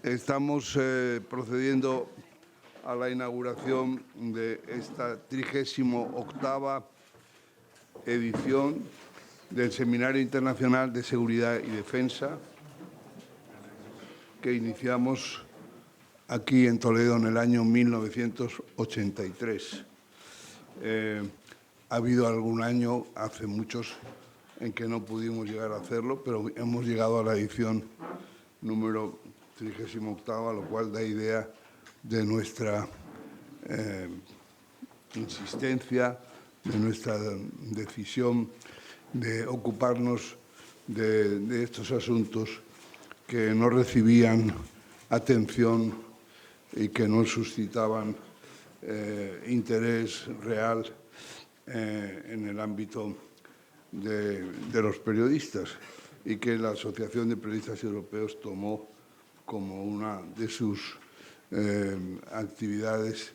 Estamos procediendo a la inauguración de esta 38ª edición del Seminario Internacional de Seguridad y Defensa que iniciamos aquí en Toledo en el año 1983. Ha habido algún año, hace muchos, en que no pudimos llegar a hacerlo, pero hemos llegado a la edición número 38ª, lo cual da idea de nuestra insistencia, de nuestra decisión de ocuparnos de estos asuntos que no recibían atención y que no suscitaban interés real en el ámbito de los periodistas y que la Asociación de Periodistas Europeos tomó como una de sus actividades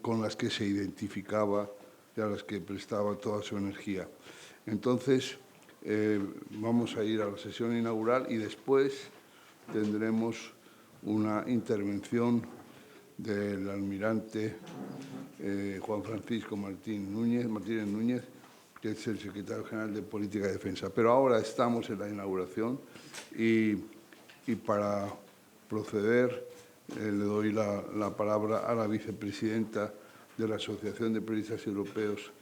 con las que se identificaba y a las que prestaba toda su energía. Entonces, vamos a ir a la sesión inaugural y después tendremos una intervención del almirante Juan Francisco Martínez Núñez, que es el secretario general de Política de Defensa. Pero ahora estamos en la inauguración y para proceder le doy la palabra a la vicepresidenta de la Asociación de Periodistas Europeos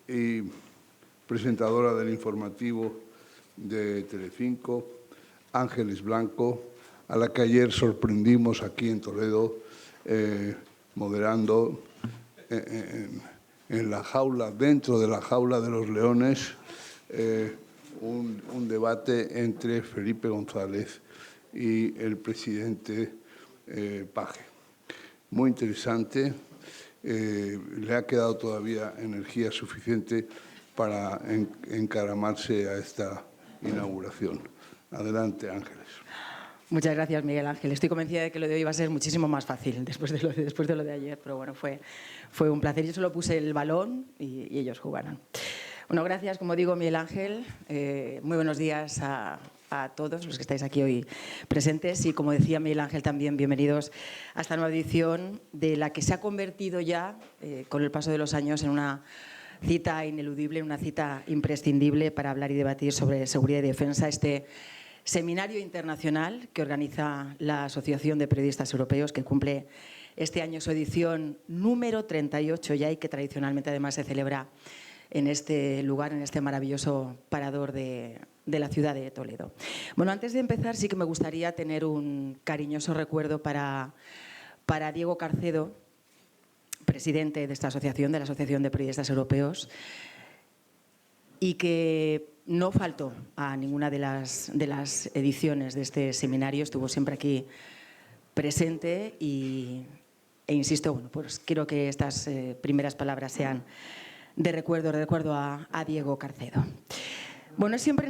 y presentadora del informativo de Telecinco, Ángeles Blanco, a la que ayer sorprendimos aquí en Toledo moderando en la jaula, dentro de la jaula de los leones, un debate entre Felipe González y el presidente Paje. Muy interesante. Le ha quedado todavía energía suficiente para encaramarse a esta inauguración. Adelante, Ángeles. Muchas gracias, Miguel Ángel. Estoy convencida de que lo de hoy va a ser muchísimo más fácil después de lo de ayer, pero bueno, fue un placer. Yo solo puse el balón y ellos jugaron. Bueno, gracias, como digo, Miguel Ángel. Muy buenos días a todos los que estáis aquí hoy presentes y, como decía Miguel Ángel también, bienvenidos a esta nueva edición de la que se ha convertido ya, con el paso de los años, en una cita ineludible, una cita imprescindible para hablar y debatir sobre seguridad y defensa, este seminario internacional que organiza la Asociación de Periodistas Europeos, que cumple este año su edición número 38 ya y que tradicionalmente además se celebra en este lugar, en este maravilloso parador de la ciudad de Toledo. Bueno, antes de empezar sí que me gustaría tener un cariñoso recuerdo para Diego Carcedo, presidente de esta asociación, de la Asociación de Periodistas Europeos, y que no faltó a ninguna de las ediciones de este seminario, estuvo siempre aquí presente e insisto, bueno, pues quiero que estas primeras palabras sean de recuerdo a Diego Carcedo. Bueno, es siempre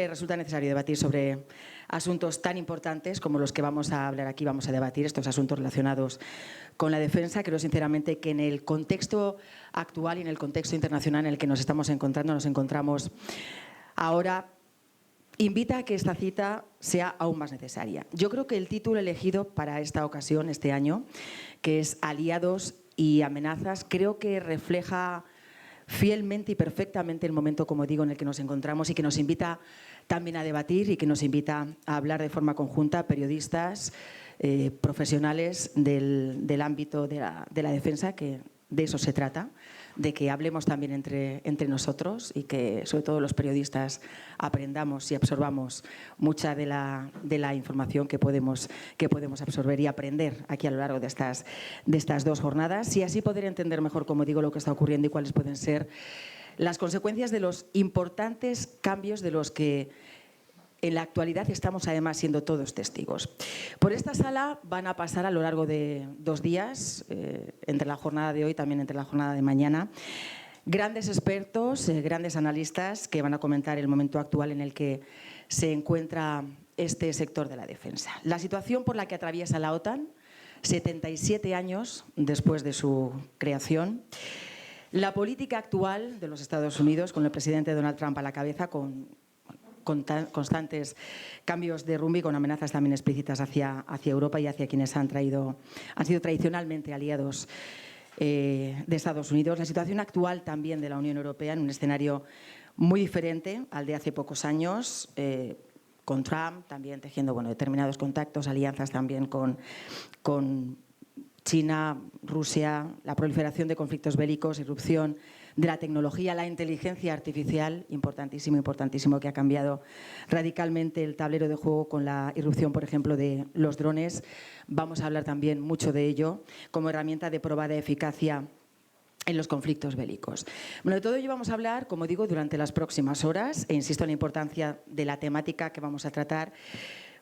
resulta necesario debatir sobre asuntos tan importantes como los que vamos a hablar aquí, vamos a debatir estos asuntos relacionados con la defensa. Creo sinceramente que en el contexto actual y en el contexto internacional en el que nos encontramos ahora, invita a que esta cita sea aún más necesaria. Yo creo que el título elegido para esta ocasión, este año, que es Aliados y amenazas, creo que refleja fielmente y perfectamente el momento, como digo, en el que nos encontramos y que nos invita también a debatir y que nos invita a hablar de forma conjunta periodistas, profesionales del ámbito de la defensa, que de eso se trata, de que hablemos también entre nosotros y que sobre todo los periodistas aprendamos y absorbamos mucha de la información que podemos absorber y aprender aquí a lo largo de estas dos jornadas y así poder entender mejor, como digo, lo que está ocurriendo y cuáles pueden ser las consecuencias de los importantes cambios de los que en la actualidad estamos además siendo todos testigos. Por esta sala van a pasar a lo largo de 2 días, entre la jornada de hoy, también entre la jornada de mañana, grandes expertos, grandes analistas que van a comentar el momento actual en el que se encuentra este sector de la defensa. La situación por la que atraviesa la OTAN, 77 años después de su creación, la política actual de los Estados Unidos, con el presidente Donald Trump a la cabeza, con constantes cambios de rumbo y con amenazas también explícitas hacia Europa y hacia quienes han sido tradicionalmente aliados de Estados Unidos. La situación actual también de la Unión Europea en un escenario muy diferente al de hace pocos años, con Trump también tejiendo determinados contactos, alianzas también con China, Rusia, la proliferación de conflictos bélicos, irrupción de la tecnología, la inteligencia artificial, importantísimo, que ha cambiado radicalmente el tablero de juego con la irrupción, por ejemplo, de los drones. Vamos a hablar también mucho de ello como herramienta de probada eficacia en los conflictos bélicos. Bueno, de todo ello vamos a hablar, como digo, durante las próximas horas, e insisto en la importancia de la temática que vamos a tratar,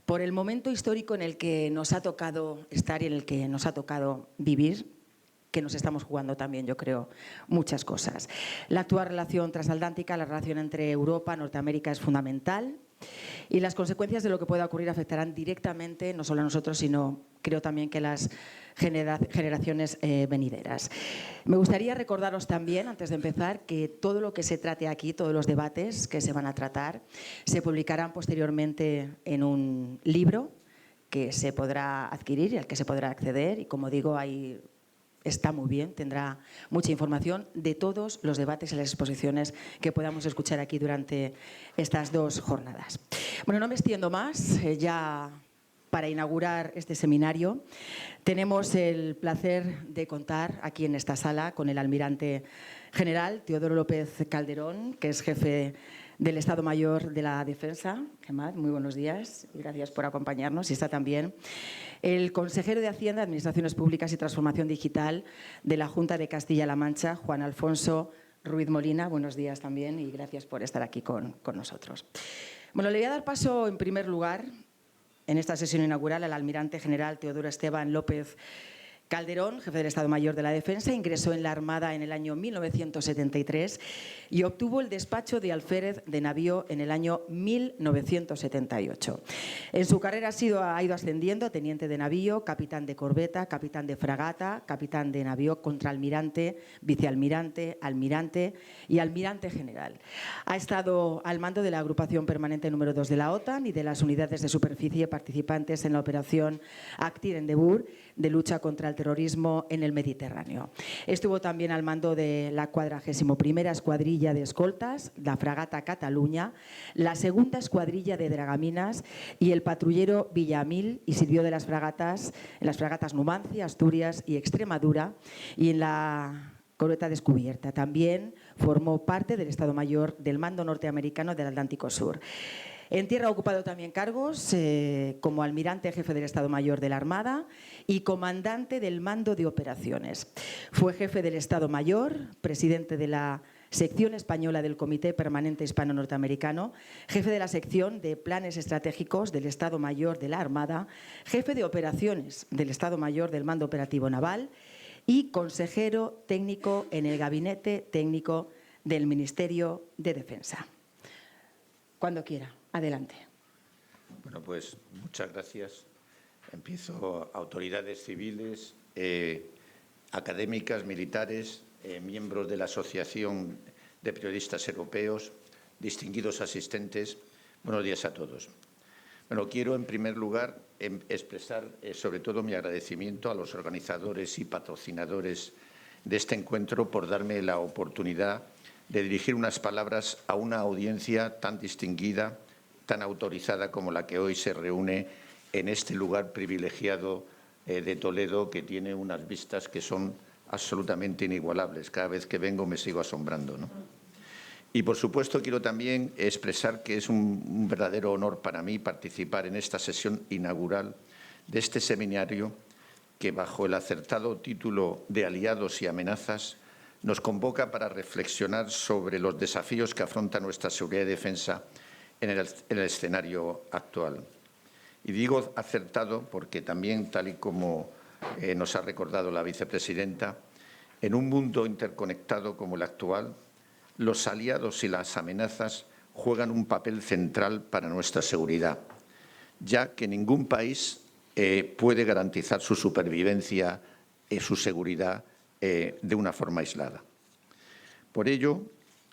por el momento histórico en el que nos ha tocado estar y en el que nos ha tocado vivir, que nos estamos jugando también, yo creo, muchas cosas. La actual relación transatlántica, la relación entre Europa y Norteamérica es fundamental y las consecuencias de lo que pueda ocurrir afectarán directamente no solo a nosotros, sino creo también que las generaciones venideras. Me gustaría recordaros también, antes de empezar, que todo lo que se trate aquí, todos los debates que se van a tratar, se publicarán posteriormente en un libro que se podrá adquirir y al que se podrá acceder. Y como digo, ahí está muy bien, tendrá mucha información de todos los debates y las exposiciones que podamos escuchar aquí durante estas 2 jornadas. Bueno, no me extiendo más, ya para inaugurar este seminario tenemos el placer de contar aquí en esta sala con el almirante general Teodoro López Calderón, que es jefe del Estado Mayor de la Defensa. Gemad, muy buenos días y gracias por acompañarnos. Y está también el consejero de Hacienda, Administraciones Públicas y Transformación Digital de la Junta de Castilla-La Mancha, Juan Alfonso Ruiz Molina. Buenos días también y gracias por estar aquí con nosotros. Bueno, le voy a dar paso en primer lugar en esta sesión inaugural al almirante general Teodoro Esteban López Calderón, jefe del Estado Mayor de la Defensa. Ingresó en la Armada en el año 1973 y obtuvo el despacho de alférez de navío en el año 1978. En su carrera ha ido ascendiendo a teniente de navío, capitán de corbeta, capitán de fragata, capitán de navío, contraalmirante, vicealmirante, almirante y almirante general. Ha estado al mando de la agrupación permanente número 2 de la OTAN y de las unidades de superficie participantes en la operación Active Endeavour de lucha contra el terrorismo en el Mediterráneo. Estuvo también al mando de la 41ª Escuadrilla de Escoltas, la fragata Cataluña, la 2ª Escuadrilla de Dragaminas y el patrullero Villamil, y sirvió en las fragatas Numancia, Asturias y Extremadura y en la corbeta Descubierta. También formó parte del Estado Mayor del Mando Norteamericano del Atlántico Sur. En tierra ha ocupado también cargos como almirante jefe del Estado Mayor de la Armada y comandante del Mando de Operaciones. Fue jefe del Estado Mayor, presidente de la sección española del Comité Permanente Hispano-Norteamericano, jefe de la sección de Planes Estratégicos del Estado Mayor de la Armada, jefe de Operaciones del Estado Mayor del Mando Operativo Naval y consejero técnico en el Gabinete Técnico del Ministerio de Defensa. Cuando quiera. Adelante. Bueno, pues muchas gracias. Empiezo. Autoridades civiles, académicas, militares, miembros de la Asociación de Periodistas Europeos, distinguidos asistentes, buenos días a todos. Bueno, quiero en primer lugar expresar sobre todo mi agradecimiento a los organizadores y patrocinadores de este encuentro por darme la oportunidad de dirigir unas palabras a una audiencia tan distinguida, tan autorizada como la que hoy se reúne en este lugar privilegiado de Toledo, que tiene unas vistas que son absolutamente inigualables. Cada vez que vengo me sigo asombrando, ¿no? Y, por supuesto, quiero también expresar que es un verdadero honor para mí participar en esta sesión inaugural de este seminario que, bajo el acertado título de Aliados y amenazas, nos convoca para reflexionar sobre los desafíos que afronta nuestra seguridad y defensa en el escenario actual. Y digo acertado porque también, tal y como nos ha recordado la vicepresidenta, en un mundo interconectado como el actual, los aliados y las amenazas juegan un papel central para nuestra seguridad, ya que ningún país puede garantizar su supervivencia y su seguridad de una forma aislada. Por ello,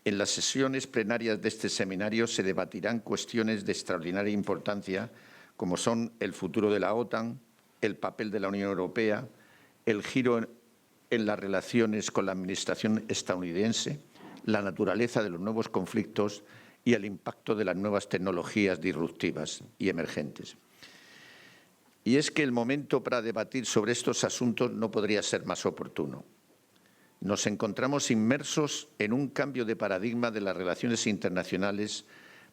En las sesiones plenarias de este seminario se debatirán cuestiones de extraordinaria importancia, como son el futuro de la OTAN, el papel de la Unión Europea, el giro en las relaciones con la Administración estadounidense, la naturaleza de los nuevos conflictos y el impacto de las nuevas tecnologías disruptivas y emergentes. Y es que el momento para debatir sobre estos asuntos no podría ser más oportuno. Nos encontramos inmersos en un cambio de paradigma de las relaciones internacionales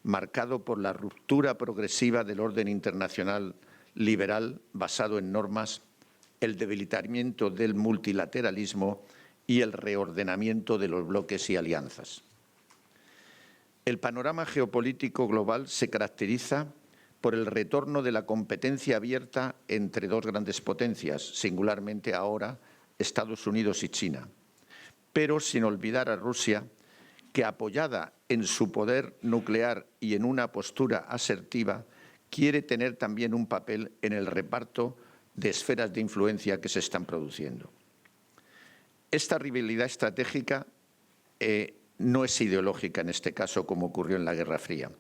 marcado por la ruptura progresiva del orden internacional liberal basado en normas, el debilitamiento del multilateralismo y el reordenamiento de los bloques y alianzas. El panorama geopolítico global se caracteriza por el retorno de la competencia abierta entre dos grandes potencias, singularmente ahora Estados Unidos y China, pero sin olvidar a Rusia, que apoyada en su poder nuclear y en una postura asertiva, quiere tener también un papel en el reparto de esferas de influencia que se están produciendo. Esta rivalidad estratégica no es ideológica en este caso, como ocurrió en la Guerra Fría.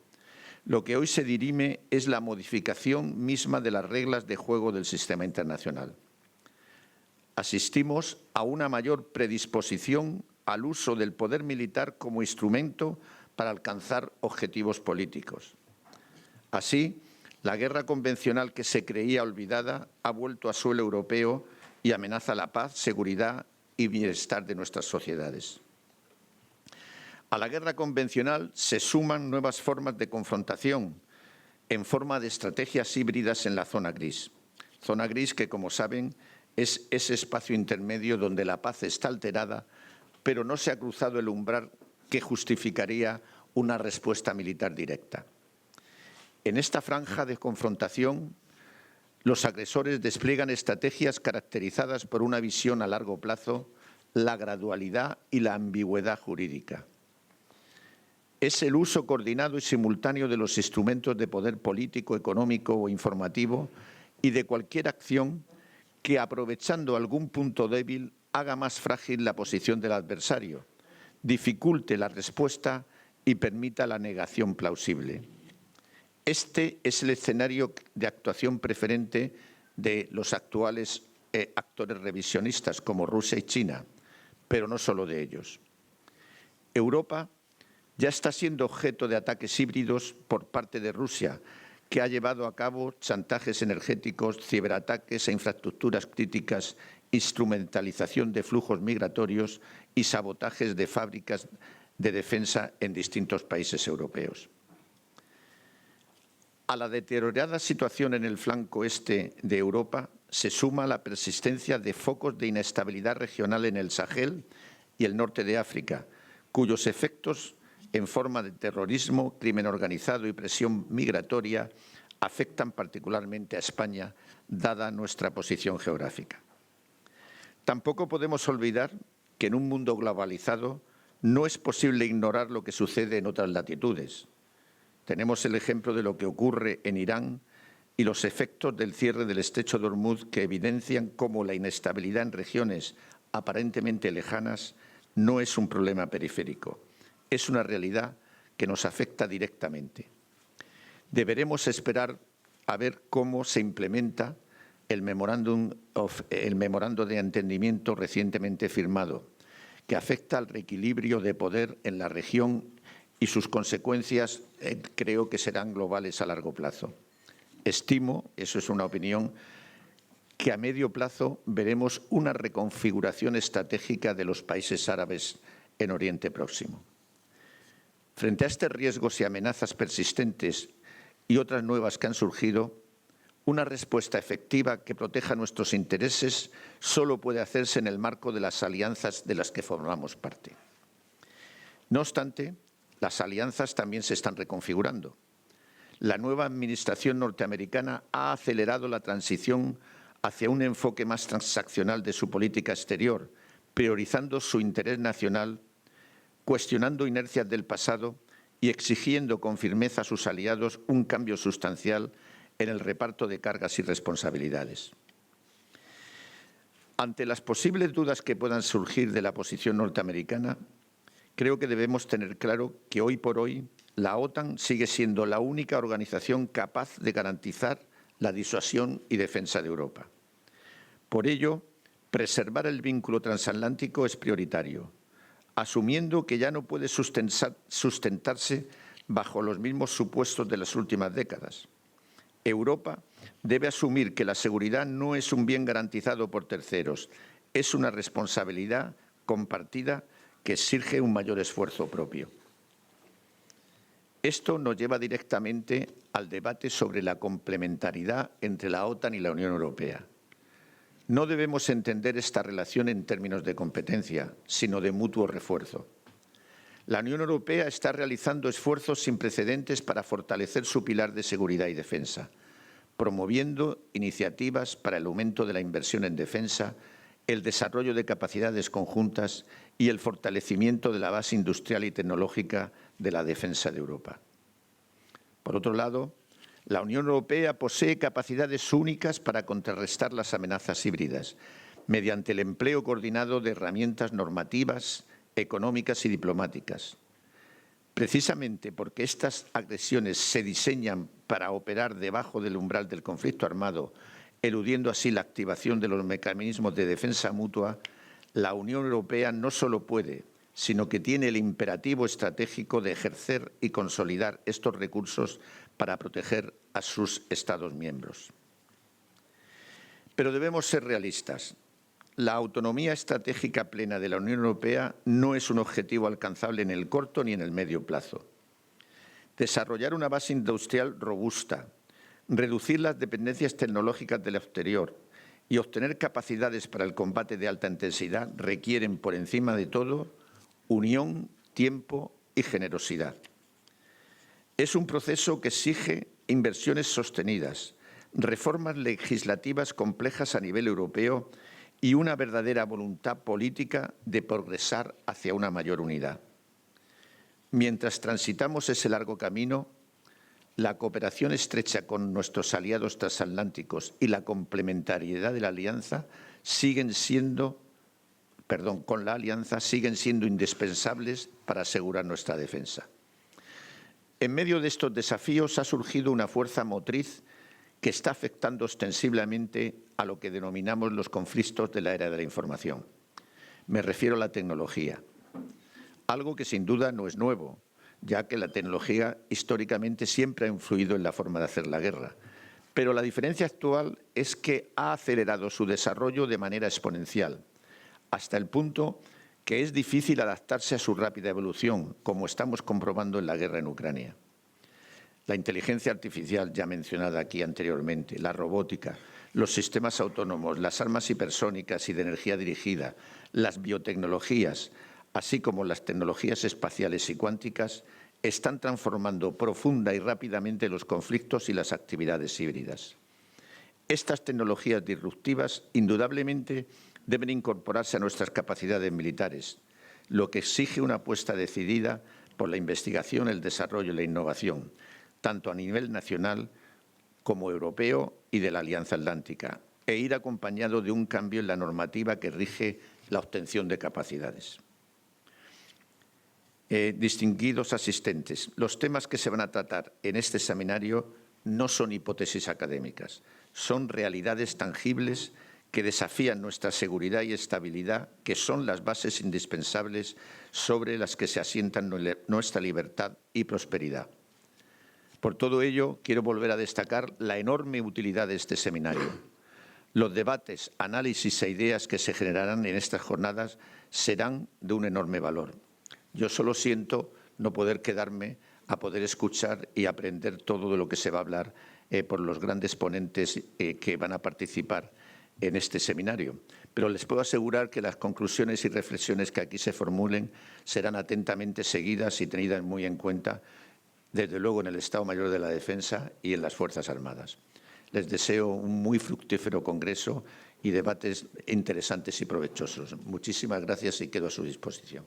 Lo que hoy se dirime es la modificación misma de las reglas de juego del sistema internacional. Asistimos a una mayor predisposición al uso del poder militar como instrumento para alcanzar objetivos políticos. Así, la guerra convencional que se creía olvidada ha vuelto a suelo europeo y amenaza la paz, seguridad y bienestar de nuestras sociedades. A la guerra convencional se suman nuevas formas de confrontación en forma de estrategias híbridas en la zona gris. Zona gris que, como saben, es ese espacio intermedio donde la paz está alterada, pero no se ha cruzado el umbral que justificaría una respuesta militar directa. En esta franja de confrontación, los agresores despliegan estrategias caracterizadas por una visión a largo plazo, la gradualidad y la ambigüedad jurídica. Es el uso coordinado y simultáneo de los instrumentos de poder político, económico o informativo y de cualquier acción que, aprovechando algún punto débil, haga más frágil la posición del adversario, dificulte la respuesta y permita la negación plausible. Este es el escenario de actuación preferente de los actuales actores revisionistas como Rusia y China, pero no solo de ellos. Europa ya está siendo objeto de ataques híbridos por parte de Rusia, que ha llevado a cabo chantajes energéticos, ciberataques a infraestructuras críticas, instrumentalización de flujos migratorios y sabotajes de fábricas de defensa en distintos países europeos. A la deteriorada situación en el flanco este de Europa se suma la persistencia de focos de inestabilidad regional en el Sahel y el norte de África, cuyos efectos en forma de terrorismo, crimen organizado y presión migratoria afectan particularmente a España, dada nuestra posición geográfica. Tampoco podemos olvidar que en un mundo globalizado no es posible ignorar lo que sucede en otras latitudes. Tenemos el ejemplo de lo que ocurre en Irán y los efectos del cierre del estrecho de Hormuz, que evidencian cómo la inestabilidad en regiones aparentemente lejanas no es un problema periférico, es una realidad que nos afecta directamente. Deberemos esperar a ver cómo se implementa el memorando de entendimiento recientemente firmado, que afecta al reequilibrio de poder en la región y sus consecuencias creo que serán globales a largo plazo. Estimo, eso es una opinión, que a medio plazo veremos una reconfiguración estratégica de los países árabes en Oriente Próximo. Frente a estos riesgos y amenazas persistentes y otras nuevas que han surgido, una respuesta efectiva que proteja nuestros intereses solo puede hacerse en el marco de las alianzas de las que formamos parte. No obstante, las alianzas también se están reconfigurando. La nueva administración norteamericana ha acelerado la transición hacia un enfoque más transaccional de su política exterior, priorizando su interés nacional, cuestionando inercias del pasado y exigiendo con firmeza a sus aliados un cambio sustancial en el reparto de cargas y responsabilidades. Ante las posibles dudas que puedan surgir de la posición norteamericana, creo que debemos tener claro que hoy por hoy la OTAN sigue siendo la única organización capaz de garantizar la disuasión y defensa de Europa. Por ello, preservar el vínculo transatlántico es prioritario, asumiendo que ya no puede sustentarse bajo los mismos supuestos de las últimas décadas. Europa debe asumir que la seguridad no es un bien garantizado por terceros, es una responsabilidad compartida que exige un mayor esfuerzo propio. Esto nos lleva directamente al debate sobre la complementariedad entre la OTAN y la Unión Europea. No debemos entender esta relación en términos de competencia, sino de mutuo refuerzo. La Unión Europea está realizando esfuerzos sin precedentes para fortalecer su pilar de seguridad y defensa, promoviendo iniciativas para el aumento de la inversión en defensa, el desarrollo de capacidades conjuntas y el fortalecimiento de la base industrial y tecnológica de la defensa de Europa. Por otro lado, la Unión Europea posee capacidades únicas para contrarrestar las amenazas híbridas, mediante el empleo coordinado de herramientas normativas, económicas y diplomáticas. Precisamente porque estas agresiones se diseñan para operar debajo del umbral del conflicto armado, eludiendo así la activación de los mecanismos de defensa mutua, la Unión Europea no solo puede, sino que tiene el imperativo estratégico de ejercer y consolidar estos recursos para proteger a sus Estados miembros. Pero debemos ser realistas. La autonomía estratégica plena de la Unión Europea no es un objetivo alcanzable en el corto ni en el medio plazo. Desarrollar una base industrial robusta, reducir las dependencias tecnológicas del exterior y obtener capacidades para el combate de alta intensidad requieren, por encima de todo, unión, tiempo y generosidad. Es un proceso que exige inversiones sostenidas, reformas legislativas complejas a nivel europeo y una verdadera voluntad política de progresar hacia una mayor unidad. Mientras transitamos ese largo camino, la cooperación estrecha con nuestros aliados transatlánticos y la complementariedad de la alianza siguen siendo indispensables para asegurar nuestra defensa. En medio de estos desafíos ha surgido una fuerza motriz que está afectando ostensiblemente a lo que denominamos los conflictos de la era de la información. Me refiero a la tecnología, algo que sin duda no es nuevo, ya que la tecnología históricamente siempre ha influido en la forma de hacer la guerra. Pero la diferencia actual es que ha acelerado su desarrollo de manera exponencial, hasta el punto que es difícil adaptarse a su rápida evolución, como estamos comprobando en la guerra en Ucrania. La inteligencia artificial, ya mencionada aquí anteriormente, la robótica, los sistemas autónomos, las armas hipersónicas y de energía dirigida, las biotecnologías, así como las tecnologías espaciales y cuánticas, están transformando profunda y rápidamente los conflictos y las actividades híbridas. Estas tecnologías disruptivas, indudablemente, deben incorporarse a nuestras capacidades militares, lo que exige una apuesta decidida por la investigación, el desarrollo y la innovación, tanto a nivel nacional como europeo y de la Alianza Atlántica, e ir acompañado de un cambio en la normativa que rige la obtención de capacidades. Distinguidos asistentes, los temas que se van a tratar en este seminario no son hipótesis académicas, son realidades tangibles que desafían nuestra seguridad y estabilidad, que son las bases indispensables sobre las que se asientan nuestra libertad y prosperidad. Por todo ello, quiero volver a destacar la enorme utilidad de este seminario. Los debates, análisis e ideas que se generarán en estas jornadas serán de un enorme valor. Yo solo siento no poder quedarme a poder escuchar y aprender todo de lo que se va a hablar por los grandes ponentes que van a participar en este seminario. Pero les puedo asegurar que las conclusiones y reflexiones que aquí se formulen serán atentamente seguidas y tenidas muy en cuenta, desde luego en el Estado Mayor de la Defensa y en las Fuerzas Armadas. Les deseo un muy fructífero congreso y debates interesantes y provechosos. Muchísimas gracias y quedo a su disposición.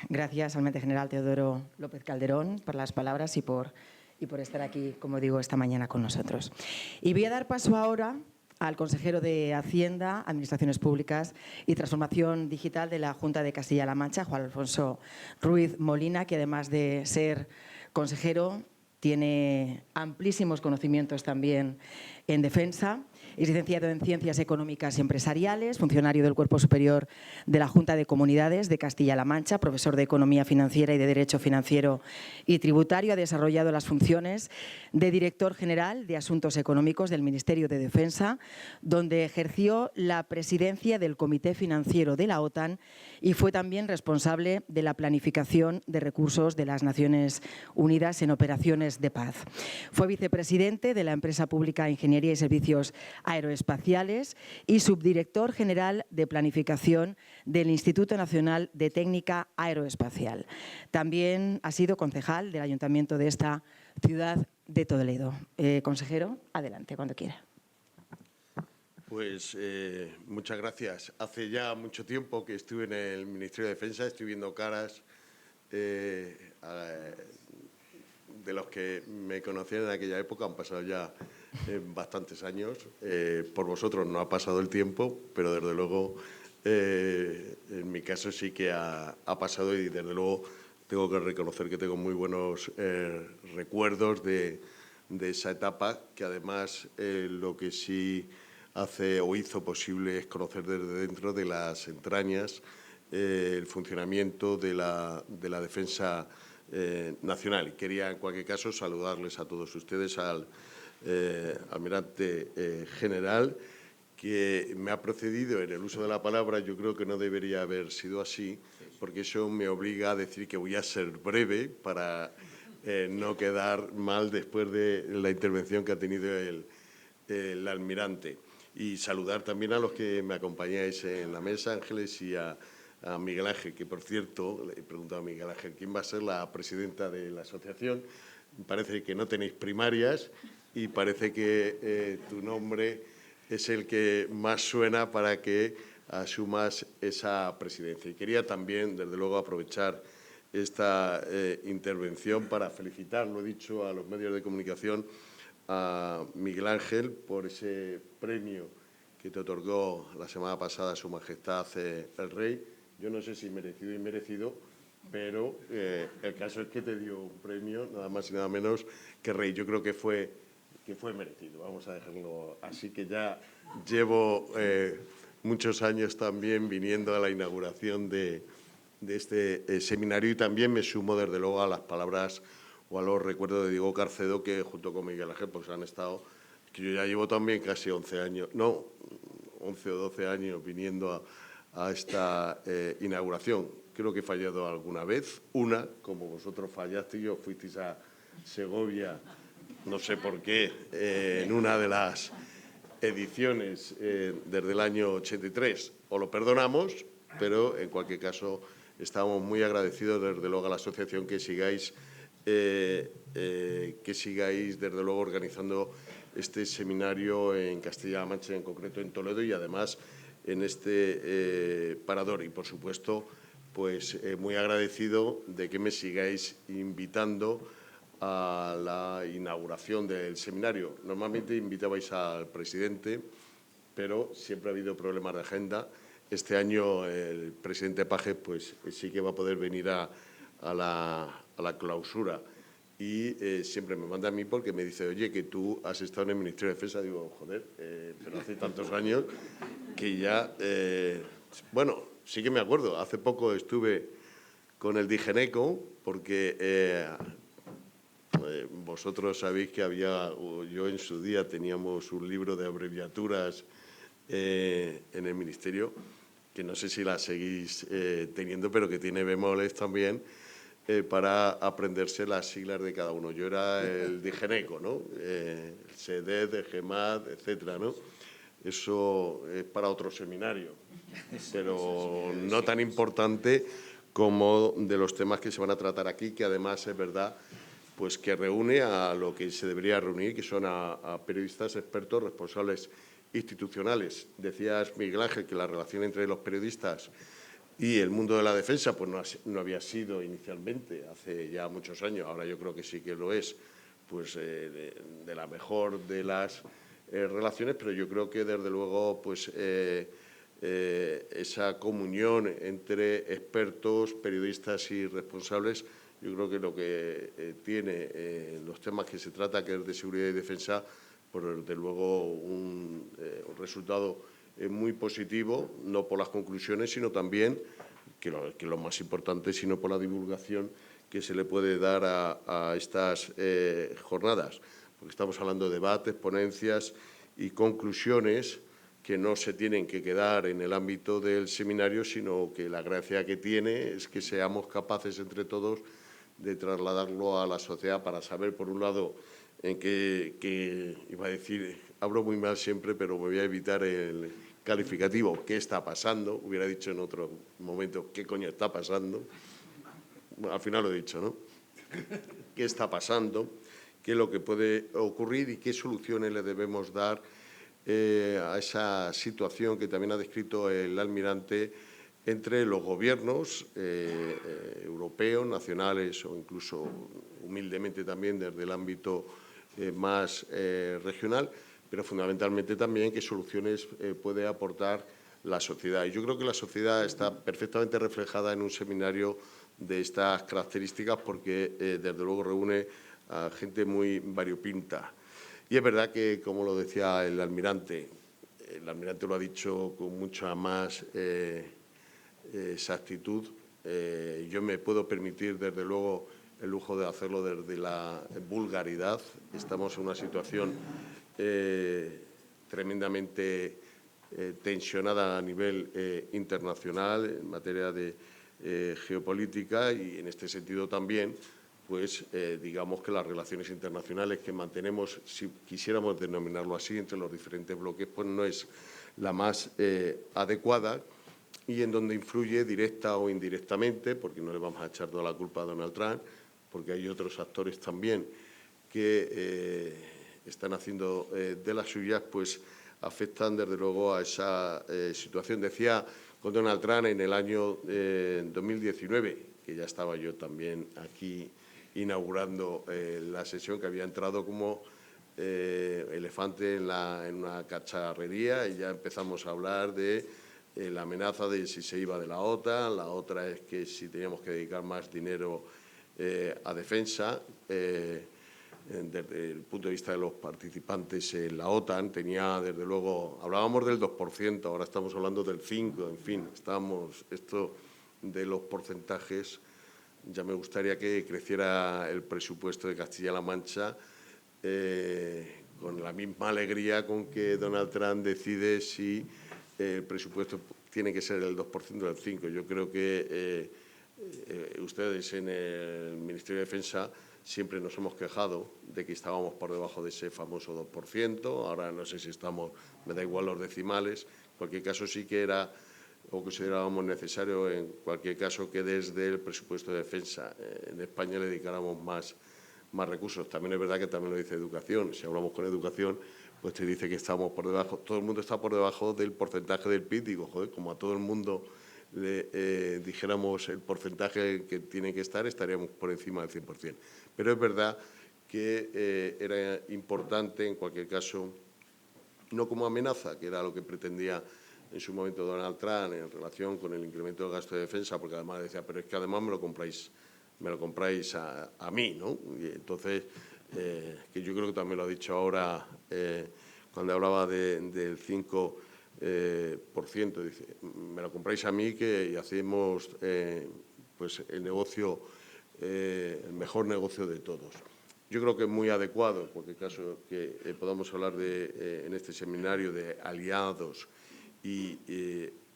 Gracias, almirante general Teodoro López Calderón, por las palabras y por y por estar aquí, como digo, esta mañana con nosotros. Y voy a dar paso ahora al consejero de Hacienda, Administraciones Públicas y Transformación Digital de la Junta de Castilla-La Mancha, Juan Alfonso Ruiz Molina, que además de ser consejero tiene amplísimos conocimientos también en defensa. Es licenciado en Ciencias Económicas y Empresariales, funcionario del Cuerpo Superior de la Junta de Comunidades de Castilla-La Mancha, profesor de Economía Financiera y de Derecho Financiero y Tributario. Ha desarrollado las funciones de Director General de Asuntos Económicos del Ministerio de Defensa, donde ejerció la presidencia del Comité Financiero de la OTAN y fue también responsable de la planificación de recursos de las Naciones Unidas en operaciones de paz. Fue vicepresidente de la empresa pública Ingeniería y Servicios Aeroespaciales y subdirector general de planificación del Instituto Nacional de Técnica Aeroespacial. También ha sido concejal del Ayuntamiento de esta ciudad de Toledo. Consejero, adelante, cuando quiera. Pues muchas gracias. Hace ya mucho tiempo que estuve en el Ministerio de Defensa, estoy viendo caras de los que me conocían en aquella época. Han pasado ya bastantes años. Por vosotros no ha pasado el tiempo, pero desde luego en mi caso sí que ha pasado, y desde luego tengo que reconocer que tengo muy buenos recuerdos de esa etapa, que además lo que sí hace o hizo posible es conocer desde dentro de las entrañas el funcionamiento de la defensa nacional. Y quería, en cualquier caso, saludarles a todos ustedes, al almirante general, que me ha precedido en el uso de la palabra. Yo creo que no debería haber sido así, porque eso me obliga a decir que voy a ser breve para no quedar mal después de la intervención que ha tenido el almirante. Y saludar también a los que me acompañáis en la mesa, Ángeles, y a Miguel Ángel, que, por cierto, le he preguntado a Miguel Ángel quién va a ser la presidenta de la asociación. Parece que no tenéis primarias y parece que tu nombre es el que más suena para que asumas esa presidencia. Y quería también, desde luego, aprovechar esta intervención para felicitar, lo he dicho, a los medios de comunicación, a Miguel Ángel por ese premio que te otorgó la semana pasada Su Majestad el Rey. Yo no sé si merecido o inmerecido, pero el caso es que te dio un premio, nada más y nada menos que Rey. Yo creo que fue merecido, vamos a dejarlo así, que ya llevo muchos años también viniendo a la inauguración de este seminario, y también me sumo, desde luego, a las palabras o a los recuerdos de Diego Carcedo, que junto con Miguel Ángel pues han estado, que yo ya llevo también casi 11 o 12 años viniendo a esta inauguración. Creo que he fallado alguna vez, una, como vosotros fallasteis, yo fuisteis a Segovia, no sé por qué, en una de las ediciones desde el año 83. Os lo perdonamos, pero en cualquier caso estamos muy agradecidos, desde luego, a la asociación que sigáis desde luego organizando este seminario en Castilla-La Mancha, en concreto en Toledo, y además en este parador. Y, por supuesto, pues muy agradecido de que me sigáis invitando a la inauguración del seminario. Normalmente invitabais al presidente, pero siempre ha habido problemas de agenda. Este año el presidente Paje pues sí que va a poder venir a la clausura, y siempre me manda a mí porque me dice: oye, que tú has estado en el Ministerio de Defensa. Digo, joder, pero hace tantos años que ya... bueno, sí que me acuerdo, hace poco estuve con el Digeneco, porque vosotros sabéis que yo en su día teníamos un libro de abreviaturas en el Ministerio, que no sé si la seguís teniendo, pero que tiene bemoles también, para aprenderse las siglas de cada uno. Yo era el Digeneco, ¿no? El SEDED, GEMAD, etcétera, ¿no? Eso es para otro seminario, pero no tan importante como de los temas que se van a tratar aquí, que además es verdad pues que reúne a lo que se debería reunir, que son a periodistas expertos, responsables institucionales. Decías, Miguel Ángel, que la relación entre los periodistas y el mundo de la defensa pues no había sido inicialmente, hace ya muchos años, ahora yo creo que sí que lo es, pues, de la mejor de las relaciones, pero yo creo que, desde luego, pues, esa comunión entre expertos, periodistas y responsables, yo creo que lo que tiene los temas que se trata, que es de seguridad y defensa, pues, desde luego, un resultado muy positivo, no por las conclusiones, sino también, que lo más importante, sino por la divulgación que se le puede dar a estas jornadas. Porque estamos hablando de debates, ponencias y conclusiones que no se tienen que quedar en el ámbito del seminario, sino que la gracia que tiene es que seamos capaces entre todos de trasladarlo a la sociedad para saber, por un lado, en qué iba a decir, hablo muy mal siempre, pero me voy a evitar el calificativo, qué está pasando, hubiera dicho en otro momento, qué coño está pasando, bueno, al final lo he dicho, ¿no? ¿Qué está pasando? ¿Qué es lo que puede ocurrir y qué soluciones le debemos dar a esa situación que también ha descrito el almirante entre los gobiernos europeos, nacionales o incluso humildemente también desde el ámbito más regional, pero fundamentalmente también qué soluciones puede aportar la sociedad. Y yo creo que la sociedad está perfectamente reflejada en un seminario de estas características porque, desde luego, reúne a gente muy variopinta. Y es verdad que, como lo decía el almirante lo ha dicho con mucha más exactitud. Yo me puedo permitir, desde luego, el lujo de hacerlo desde la vulgaridad. Estamos en una situación tremendamente tensionada a nivel internacional en materia de geopolítica y, en este sentido, también, pues digamos que las relaciones internacionales que mantenemos, si quisiéramos denominarlo así, entre los diferentes bloques, pues no es la más adecuada y en donde influye directa o indirectamente, porque no le vamos a echar toda la culpa a Donald Trump, porque hay otros actores también que están haciendo de las suyas, pues afectan desde luego a esa situación. Decía con Donald Trump en el año 2019, que ya estaba yo también aquí inaugurando la sesión, que había entrado como elefante en una cacharrería y ya empezamos a hablar de la amenaza de si se iba de la OTAN, la otra es que si teníamos que dedicar más dinero a defensa. Desde el punto de vista de los participantes en la OTAN, tenía, desde luego, hablábamos del 2%, ahora estamos hablando del 5%, en fin, esto de los porcentajes. Ya me gustaría que creciera el presupuesto de Castilla-La Mancha con la misma alegría con que Donald Trump decide si el presupuesto tiene que ser el 2% o el 5%. Yo creo que ustedes en el Ministerio de Defensa siempre nos hemos quejado de que estábamos por debajo de ese famoso 2%. Ahora no sé si estamos, me da igual los decimales. En cualquier caso, sí que era o considerábamos necesario, en cualquier caso, que desde el presupuesto de defensa en España le dedicáramos más recursos. También es verdad que también lo dice Educación. Si hablamos con Educación, pues te dice que estamos por debajo. Todo el mundo está por debajo del porcentaje del PIB. Digo, joder, como a todo el mundo le dijéramos el porcentaje que tiene que estar, estaríamos por encima del 100%. Pero es verdad que era importante, en cualquier caso, no como amenaza, que era lo que pretendía en su momento Donald Trump en relación con el incremento del gasto de defensa, porque además decía, pero es que además me lo compráis a mí, ¿no? Y entonces, que yo creo que también lo ha dicho ahora cuando hablaba del 5%, dice, me lo compráis a mí y hacemos pues el negocio, el mejor negocio de todos. Yo creo que es muy adecuado, en cualquier caso, que podamos hablar en este seminario de aliados y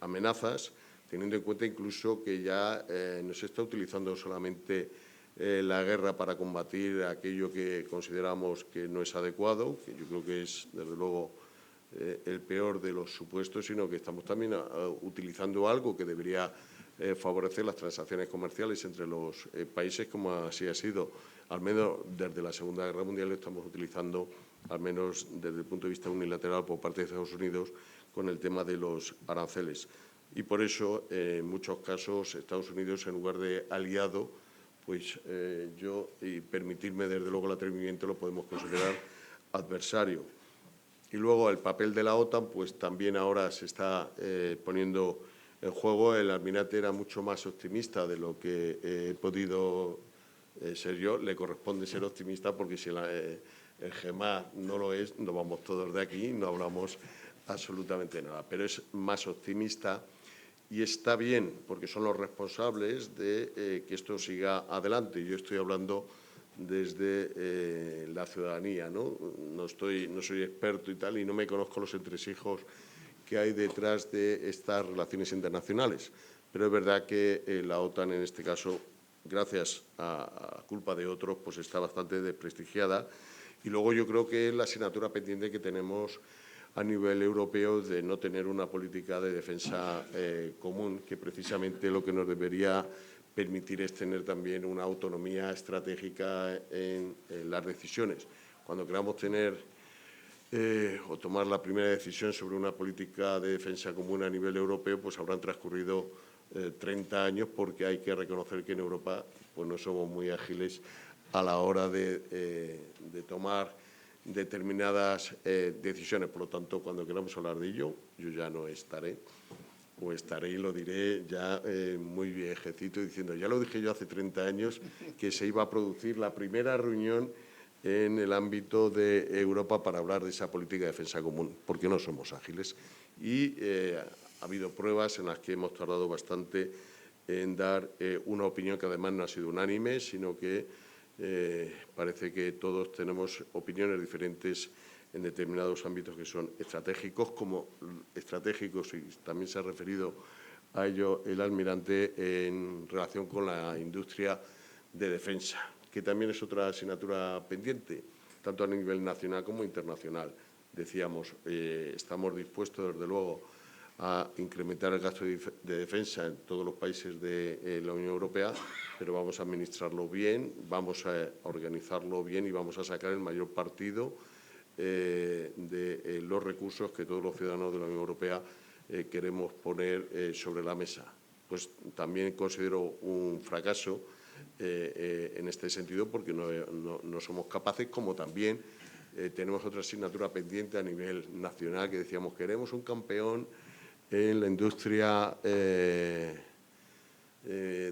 amenazas, teniendo en cuenta incluso que ya no se está utilizando solamente la guerra para combatir aquello que consideramos que no es adecuado, que yo creo que es, desde luego, el peor de los supuestos, sino que estamos también utilizando algo que debería favorecer las transacciones comerciales entre los países, como así ha sido, al menos desde la Segunda Guerra Mundial, lo estamos utilizando, al menos desde el punto de vista unilateral por parte de Estados Unidos, con el tema de los aranceles. Y por eso, en muchos casos, Estados Unidos, en lugar de aliado, pues yo, y permitirme desde luego el atrevimiento, lo podemos considerar adversario. Y luego el papel de la OTAN, pues también ahora se está poniendo en juego. El almirante era mucho más optimista de lo que he podido ser yo. Le corresponde ser optimista porque si el GEMA no lo es, nos vamos todos de aquí, no hablamos absolutamente nada. Pero es más optimista y está bien porque son los responsables de que esto siga adelante. Yo estoy hablando desde la ciudadanía, ¿no? No soy experto y tal, y no me conozco los entresijos que hay detrás de estas relaciones internacionales. Pero es verdad que la OTAN, en este caso, gracias a culpa de otros, pues está bastante desprestigiada. Y luego yo creo que es la asignatura pendiente que tenemos a nivel europeo de no tener una política de defensa común, que precisamente lo que nos debería permitir es tener también una autonomía estratégica en las decisiones. Cuando queramos tener o tomar la primera decisión sobre una política de defensa común a nivel europeo, pues habrán transcurrido 30 años, porque hay que reconocer que en Europa pues no somos muy ágiles a la hora de tomar determinadas decisiones. Por lo tanto, cuando queramos hablar de ello, yo ya no estaré, o estaré y lo diré ya muy viejecito, diciendo, ya lo dije yo hace 30 años, que se iba a producir la primera reunión en el ámbito de Europa para hablar de esa política de defensa común, porque no somos ágiles. Y ha habido pruebas en las que hemos tardado bastante en dar una opinión que además no ha sido unánime, sino que parece que todos tenemos opiniones diferentes en determinados ámbitos que son estratégicos, y también se ha referido a ello el almirante en relación con la industria de defensa, que también es otra asignatura pendiente, tanto a nivel nacional como internacional. Decíamos, estamos dispuestos, desde luego, a incrementar el gasto de defensa en todos los países de la Unión Europea, pero vamos a administrarlo bien, vamos a organizarlo bien y vamos a sacar el mayor partido de los recursos que todos los ciudadanos de la Unión Europea queremos poner sobre la mesa. Pues también considero un fracaso en este sentido, porque no somos capaces, como también tenemos otra asignatura pendiente a nivel nacional, que decíamos, queremos un campeón en la industria de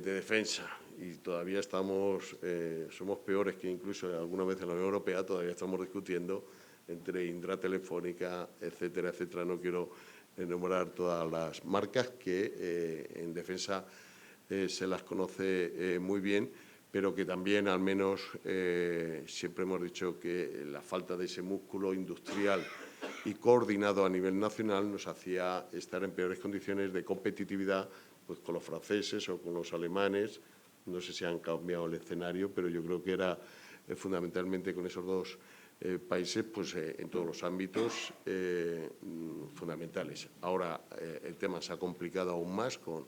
defensa, y todavía somos peores que incluso alguna vez en la Unión Europea. Todavía estamos discutiendo entre Indra, Telefónica, etcétera, etcétera. No quiero enumerar todas las marcas que en defensa se las conoce muy bien, pero que también, al menos, siempre hemos dicho que la falta de ese músculo industrial y coordinado a nivel nacional nos hacía estar en peores condiciones de competitividad pues con los franceses o con los alemanes. No sé si han cambiado el escenario, pero yo creo que era fundamentalmente con esos dos países, pues en todos los ámbitos fundamentales. Ahora el tema se ha complicado aún más con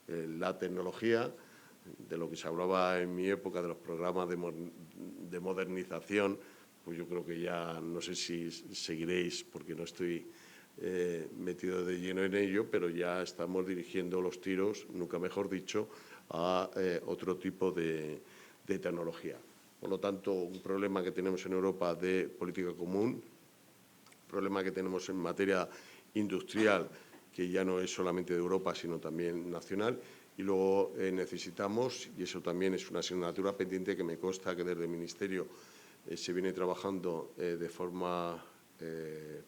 la tecnología, de lo que se hablaba en mi época de los programas de modernización. Pues yo creo que ya no sé si seguiréis, porque no estoy metido de lleno en ello, pero ya estamos dirigiendo los tiros, nunca mejor dicho, a otro tipo de tecnología. Por lo tanto, un problema que tenemos en Europa de política común, un problema que tenemos en materia industrial, que ya no es solamente de Europa, sino también nacional. Y luego necesitamos, y eso también es una asignatura pendiente que me consta que desde el Ministerio se viene trabajando de forma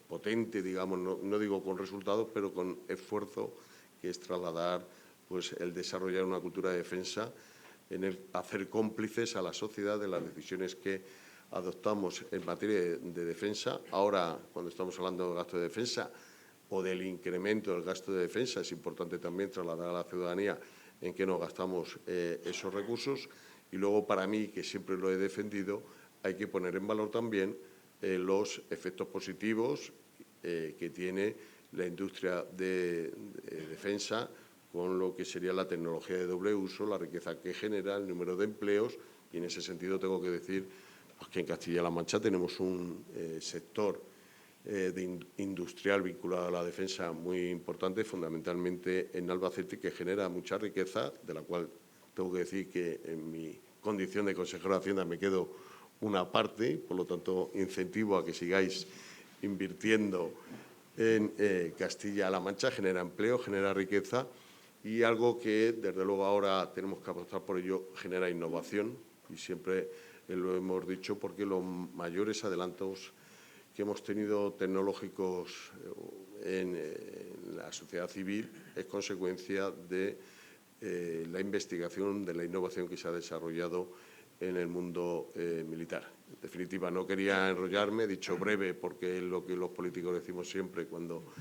potente, digamos, no digo con resultados, pero con esfuerzo, que es trasladar pues, el desarrollar una cultura de defensa, en el hacer cómplices a la sociedad de las decisiones que adoptamos en materia de defensa. Ahora, cuando estamos hablando del gasto de defensa o del incremento del gasto de defensa, es importante también trasladar a la ciudadanía en qué nos gastamos esos recursos. Y luego, para mí, que siempre lo he defendido, hay que poner en valor también los efectos positivos que tiene la industria de defensa con lo que sería la tecnología de doble uso, la riqueza que genera, el número de empleos. Y en ese sentido tengo que decir pues, que en Castilla-La Mancha tenemos un sector industrial vinculado a la defensa muy importante, fundamentalmente en Albacete, que genera mucha riqueza, de la cual tengo que decir que en mi condición de consejero de Hacienda me quedo una parte, por lo tanto, incentivo a que sigáis invirtiendo en Castilla-La Mancha, genera empleo, genera riqueza y algo que, desde luego, ahora tenemos que apostar por ello, genera innovación y siempre lo hemos dicho porque los mayores adelantos que hemos tenido tecnológicos en la sociedad civil es consecuencia de la investigación, de la innovación que se ha desarrollado en el mundo militar. En definitiva, no quería enrollarme, he dicho breve porque es lo que los políticos decimos siempre cuando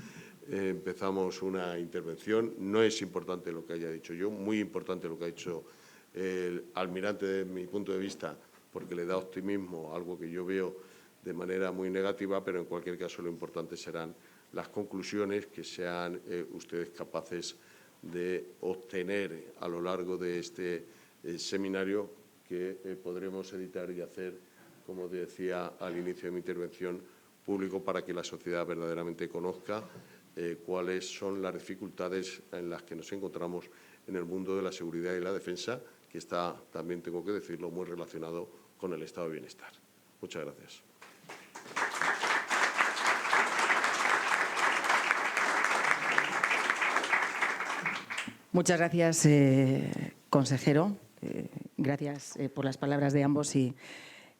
empezamos una intervención. No es importante lo que haya dicho yo, muy importante lo que ha dicho el almirante desde mi punto de vista, porque le da optimismo, algo que yo veo de manera muy negativa, pero en cualquier caso lo importante serán las conclusiones que sean ustedes capaces de obtener a lo largo de este seminario que podremos editar y hacer, como decía al inicio de mi intervención, público para que la sociedad verdaderamente conozca cuáles son las dificultades en las que nos encontramos en el mundo de la seguridad y la defensa, que está, también tengo que decirlo, muy relacionado con el estado de bienestar. Muchas gracias. Muchas gracias, consejero. Gracias por las palabras de ambos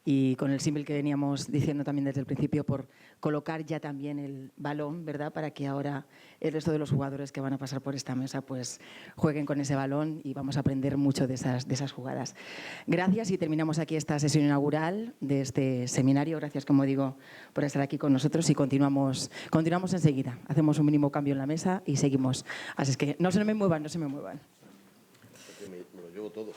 y con el símil que veníamos diciendo también desde el principio por colocar ya también el balón, ¿verdad?, para que ahora el resto de los jugadores que van a pasar por esta mesa pues jueguen con ese balón y vamos a aprender mucho de esas jugadas. Gracias y terminamos aquí esta sesión inaugural de este seminario. Gracias, como digo, por estar aquí con nosotros y continuamos enseguida. Hacemos un mínimo cambio en la mesa y seguimos. Así es que no se me muevan, no se me muevan. Me lo llevo todo.